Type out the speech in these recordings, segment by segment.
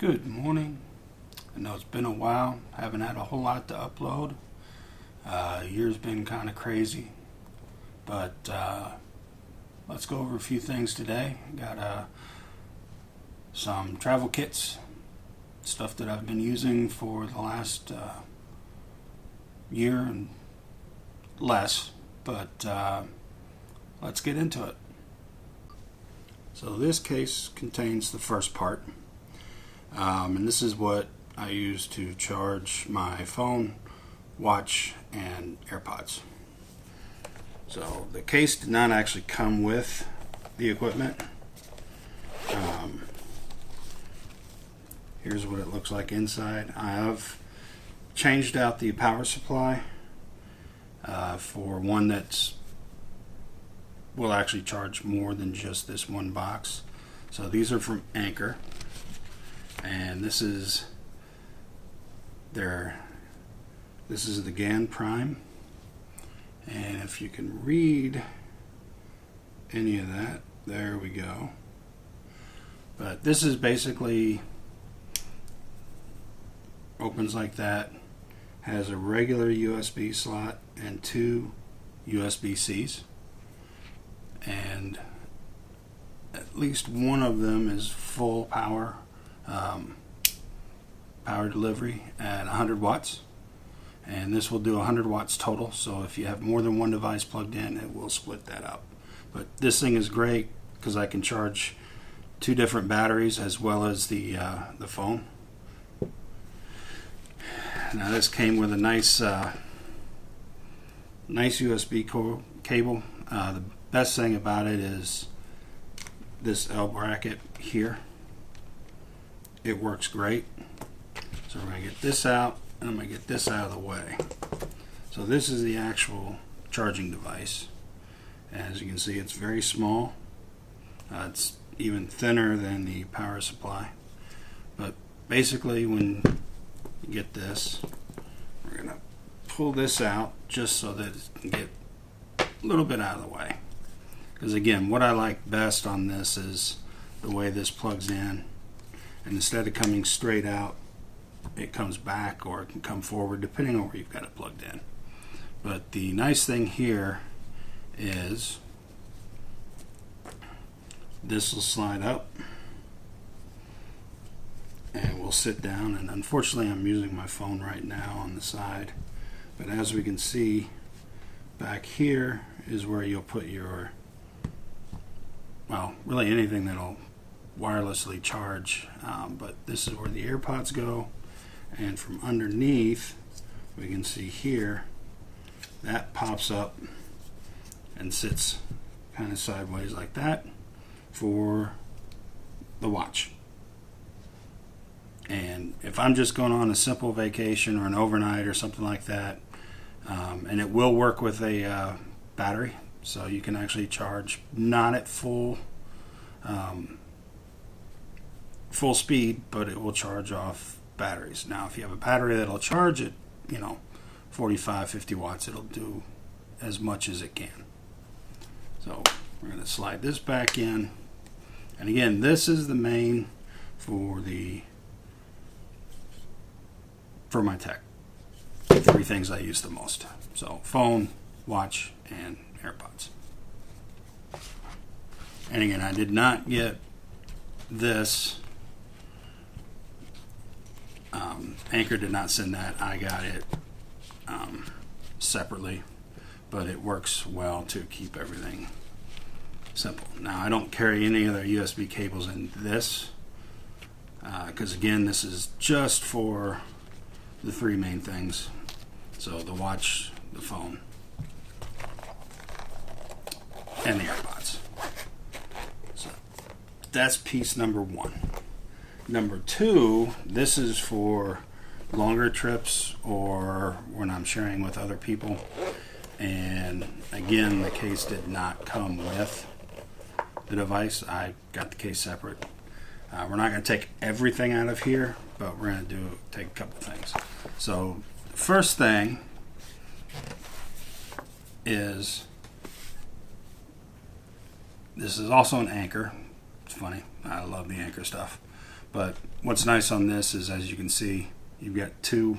Good morning. I know it's been a while. Haven't had a whole lot to upload. Year's been kind of crazy, but let's go over a few things today. Got some travel kits, stuff that I've been using for the last year and less, but let's get into it. So this case contains the first part. And this is what I use to charge my phone, watch, and AirPods. So the case did not actually come with the equipment. Here's what it looks like inside. I have changed out the power supply for one that's will actually charge more than just this one box. So these are from Anker. And this is the GAN Prime, and if you can read any of that, there we go. But this is basically opens like that, has a regular USB slot and two USB-Cs, and at least one of them is full power delivery at 100 watts, and this will do 100 watts total. So if you have more than one device plugged in, it will split that up. But this thing is great because I can charge two different batteries as well as the phone. Now this came with a nice USB cable. The best thing about it is this L bracket here. It works great. So we're going to get this out, and I'm going to get this out of the way. So this is the actual charging device. As you can see, it's very small. It's even thinner than the power supply. But basically, when you get this, we're going to pull this out just so that it can get a little bit out of the way. Because again, what I like best on this is the way this plugs in. And instead of coming straight out, it comes back, or it can come forward depending on where you've got it plugged in. But the nice thing here is this will slide up and we'll sit down, and unfortunately I'm using my phone right now on the side, but as we can see, back here is where you'll put your, well, really anything that'll wirelessly charge, but this is where the AirPods go. And from underneath, we can see here that pops up and sits kind of sideways like that for the watch. And if I'm just going on a simple vacation or an overnight or something like that, and it will work with a battery, so you can actually charge not at full speed, but it will charge off batteries. Now if you have a battery that'll charge it, 45, 50 watts, it'll do as much as it can. So we're going to slide this back in, and again, this is the main for my tech. Three things I use the most. So phone, watch, and AirPods. And again, I did not get this. Anker did not send that. I got it separately, but it works well to keep everything simple. Now I don't carry any other USB cables in this because again, this is just for the three main things. So the watch, the phone, and the AirPods. So that's piece number one. Number two, this is for longer trips or when I'm sharing with other people. And again, the case did not come with the device. I got the case separate. We're not going to take everything out of here, but we're going to take a couple things. So the first thing is, this is also an Anker. It's funny, I love the Anker stuff. But what's nice on this is, as you can see, you've got two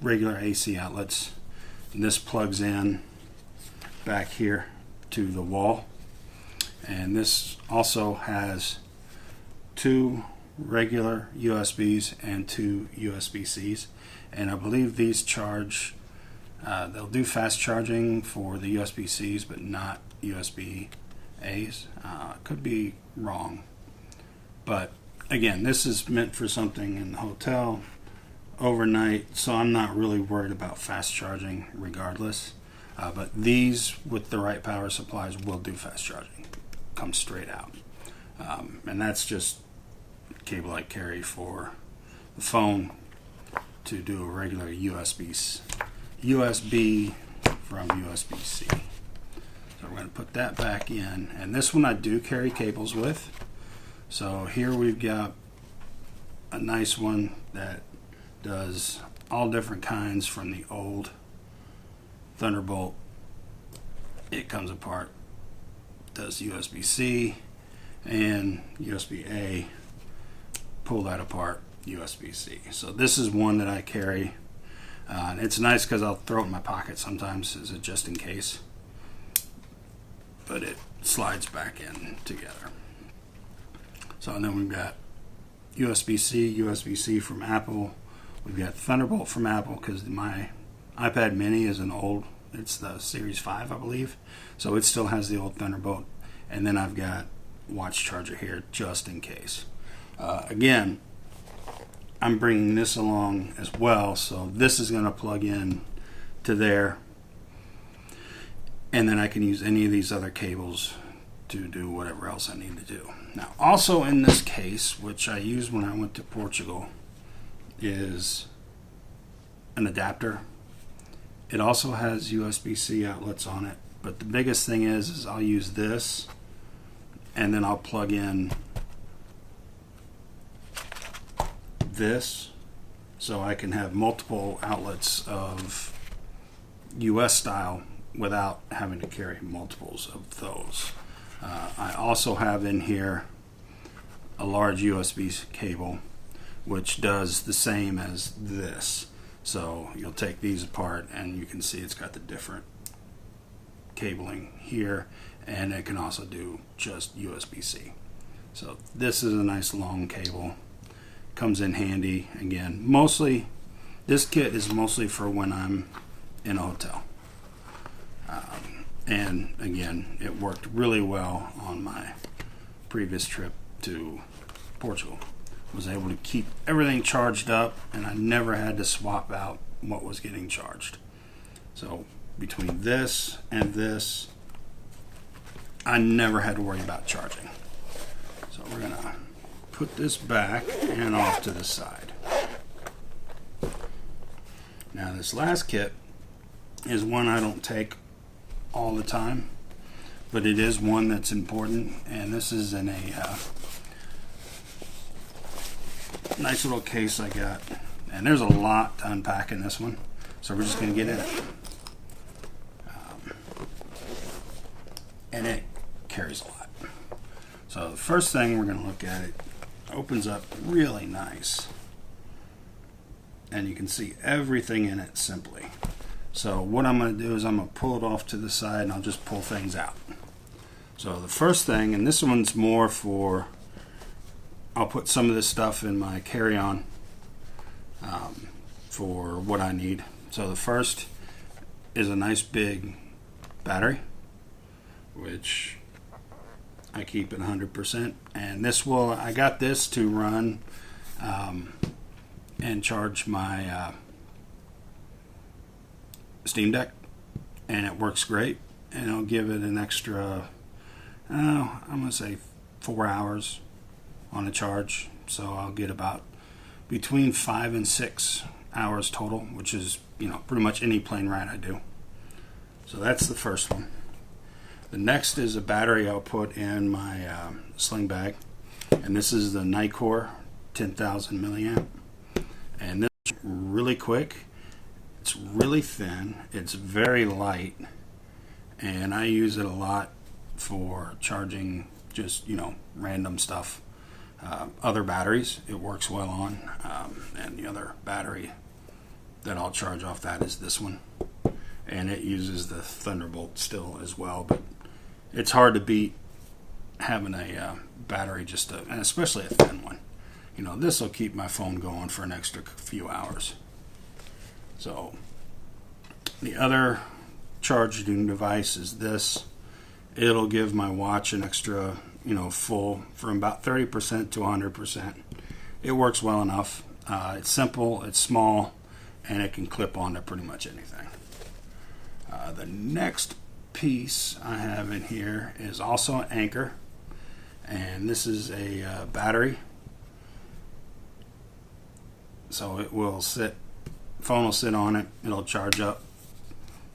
regular AC outlets, and this plugs in back here to the wall, and this also has two regular USBs and two USB-Cs, and I believe these charge, they'll do fast charging for the USB-Cs but not USB-As. Could be wrong, but again, this is meant for something in the hotel overnight, so I'm not really worried about fast charging regardless. But these, with the right power supplies, will do fast charging. Comes straight out. And that's just cable I carry for the phone to do a regular USB from USB-C. So we're going to put that back in. And this one I do carry cables with. So here we've got a nice one that does all different kinds from the old Thunderbolt. It comes apart, does USB-C and USB-A, pull that apart, USB-C. So this is one that I carry, and it's nice because I'll throw it in my pocket sometimes as a just in case, but it slides back in together. So and then we've got USB-C, USB-C from Apple. We've got Thunderbolt from Apple because my iPad mini is it's the Series 5, I believe. So it still has the old Thunderbolt. And then I've got watch charger here just in case. Again, I'm bringing this along as well. So this is going to plug in to there. And then I can use any of these other cables to do whatever else I need to do. Now, also in this case, which I used when I went to Portugal, is an adapter. It also has USB-C outlets on it, but the biggest thing is I'll use this and then I'll plug in this so I can have multiple outlets of US style without having to carry multiples of those. I also have in here a large USB cable which does the same as this. So you'll take these apart and you can see it's got the different cabling here, and it can also do just USB-C. So this is a nice long cable. Comes in handy. Again, mostly this kit is mostly for when I'm in a hotel. And again, it worked really well on my previous trip to Portugal. Was able to keep everything charged up, and I never had to swap out what was getting charged. So between this and this, I never had to worry about charging. So we're gonna put this back and off to the side. Now this last kit is one I don't take all the time, but it is one that's important, and this is in a nice little case I got, and there's a lot to unpack in this one, so we're just going to get in it. And it carries a lot. So the first thing we're going to look at, it opens up really nice, and you can see everything in it simply. So what I'm going to do is I'm going to pull it off to the side and I'll just pull things out. So the first thing, and this one's more for, I'll put some of this stuff in my carry-on for what I need. So the first is a nice big battery, which I keep at 100%. And this will, I got this to run and charge my Steam Deck, and it works great. And I'll give it an extra, I'm going to say 4 hours on a charge, so I'll get about between 5 and 6 hours total, which is, you know, pretty much any plane ride I do. So that's the first one. The next is a battery I'll put in my sling bag, and this is the Nikkor 10,000 milliamp, and this is really quick. It's really thin. It's very light, and I use it a lot for charging just, you know, random stuff. other batteries it works well on, and the other battery that I'll charge off that is this one, and it uses the Thunderbolt still as well, but it's hard to beat having a battery and especially a thin one. This will keep my phone going for an extra few hours. So the other charging device is this. It'll give my watch an extra, full from about 30% to 100%. It works well enough. It's simple, it's small, and it can clip onto pretty much anything. The next piece I have in here is also an Anker, and this is a battery. So it will phone will sit on it, it'll charge up,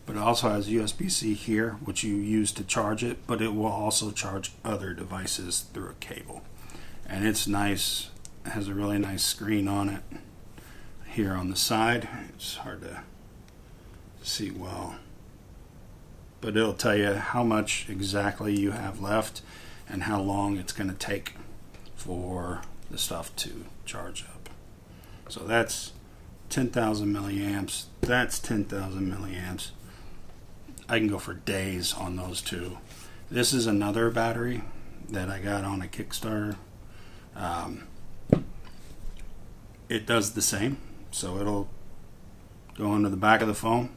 but it also has USB-C here, which you use to charge it, but it will also charge other devices through a cable. And it's nice, it has a really nice screen on it here on the side. It's hard to see well, but it'll tell you how much exactly you have left and how long it's going to take for the stuff to charge up. So that's 10,000 milliamps. That's 10,000 milliamps. I can go for days on those two. This is another battery that I got on a Kickstarter. It does the same, so it'll go into the back of the phone.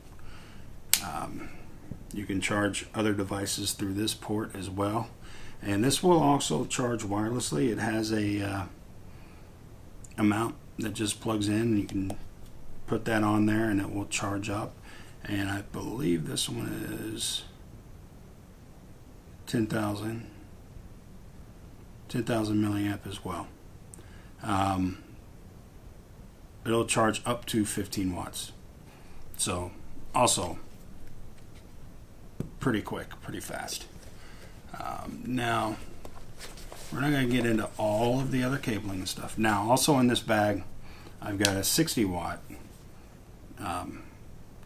You can charge other devices through this port as well, and this will also charge wirelessly. It has a mount that just plugs in, and you can put that on there and it will charge up. And I believe this one is 10,000 milliamp as well. It'll charge up to 15 watts. So also pretty quick, pretty fast. Now we're not going to get into all of the other cabling and stuff. Now also in this bag I've got a 60 watt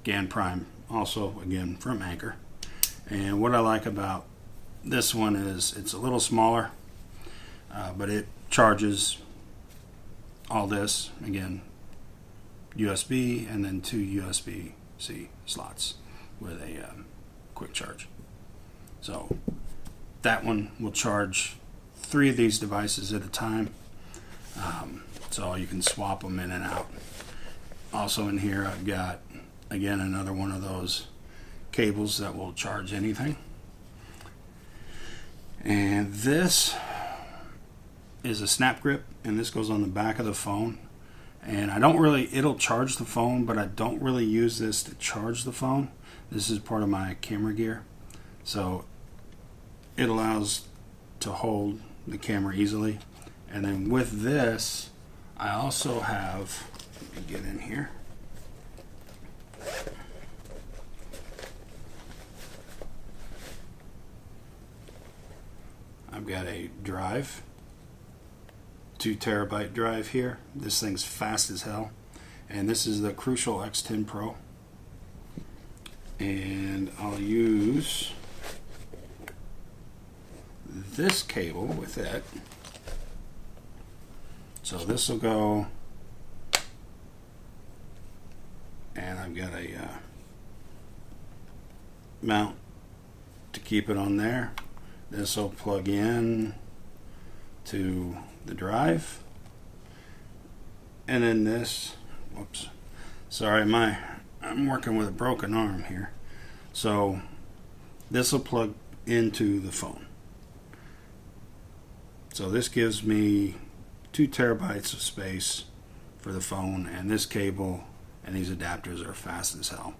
GAN Prime, also again from Anker. And what I like about this one is it's a little smaller, but it charges all this, again, USB and then 2 USB-C slots with a quick charge. So that one will charge 3 of these devices at a time, so you can swap them in and out. Also in here I've got, again, another one of those cables that will charge anything. And this is a snap grip, and this goes on the back of the phone. And it'll charge the phone, but I don't really use this to charge the phone. This is part of my camera gear. So it allows to hold the camera easily. And then with this, I also have, let me get in here. I've got a drive, 2 terabyte drive here. This thing's fast as hell, and this is the Crucial X10 Pro, and I'll use this cable with it. So this will go, and I've got a mount to keep it on there. This will plug in to the drive, and then this, whoops, sorry, I'm working with a broken arm here. So this will plug into the phone. So this gives me 2 terabytes of space for the phone, and this cable and these adapters are fast as hell.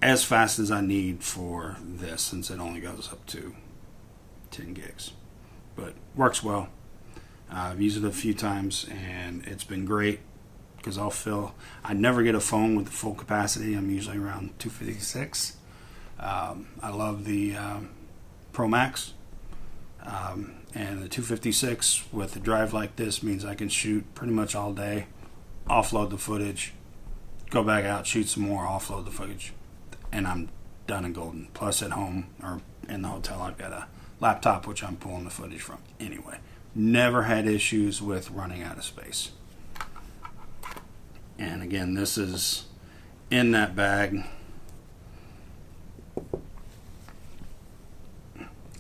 As fast as I need for this, since it only goes up to 10 gigs. But works well. I've used it a few times and it's been great, because I never get a phone with the full capacity. I'm usually around 256. I love the Pro Max, and the 256 with a drive like this means I can shoot pretty much all day, offload the footage, go back out, shoot some more, offload the footage, and I'm done and golden. Plus at home or in the hotel I've got a laptop which I'm pulling the footage from anyway. Never had issues with running out of space. And again, this is in that bag.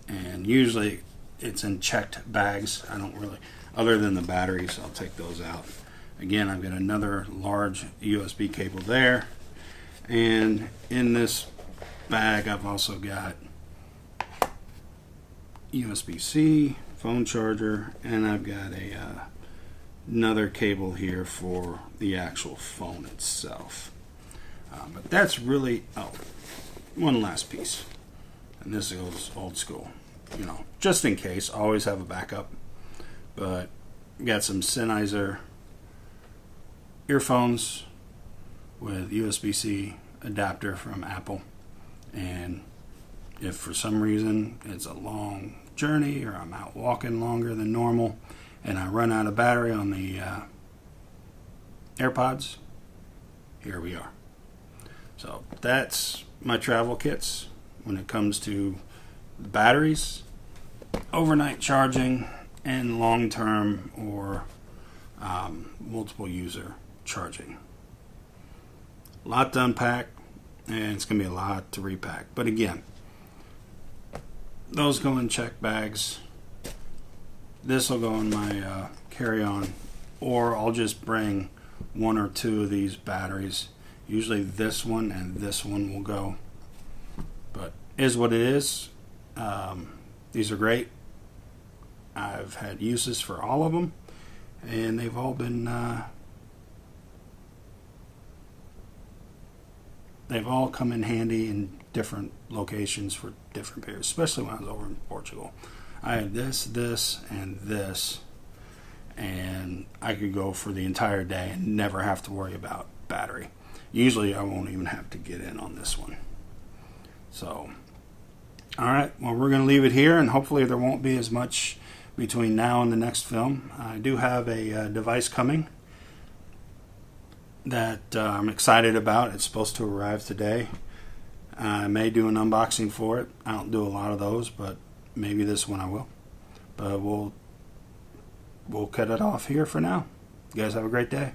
And usually it's in checked bags. I don't really, other than the batteries, I'll take those out. Again, I've got another large USB cable there. And in this bag, I've also got USB-C, phone charger, and I've got another cable here for the actual phone itself. But that's really, one last piece. And this goes old school. You know, just in case, always have a backup. But got some Sennheiser earphones with USB-C adapter from Apple. And if for some reason it's a long journey or I'm out walking longer than normal and I run out of battery on the AirPods, here we are. So that's my travel kits when it comes to batteries, overnight charging, and long-term or multiple user charging. A lot to unpack, and it's going to be a lot to repack. But again, those go in check bags. This will go in my carry-on, or I'll just bring one or two of these batteries. Usually this one and this one will go. But is what it is. These are great. I've had uses for all of them, and they've all been they've all come in handy in different locations for different periods, especially when I was over in Portugal. I had this, and this, and I could go for the entire day and never have to worry about battery. Usually I won't even have to get in on this one. So, alright, well, we're going to leave it here, and hopefully there won't be as much between now and the next film. I do have a device coming that I'm excited about. It's supposed to arrive today. I may do an unboxing for it. I don't do a lot of those, but maybe this one I will. But we'll cut it off here for now. You guys have a great day.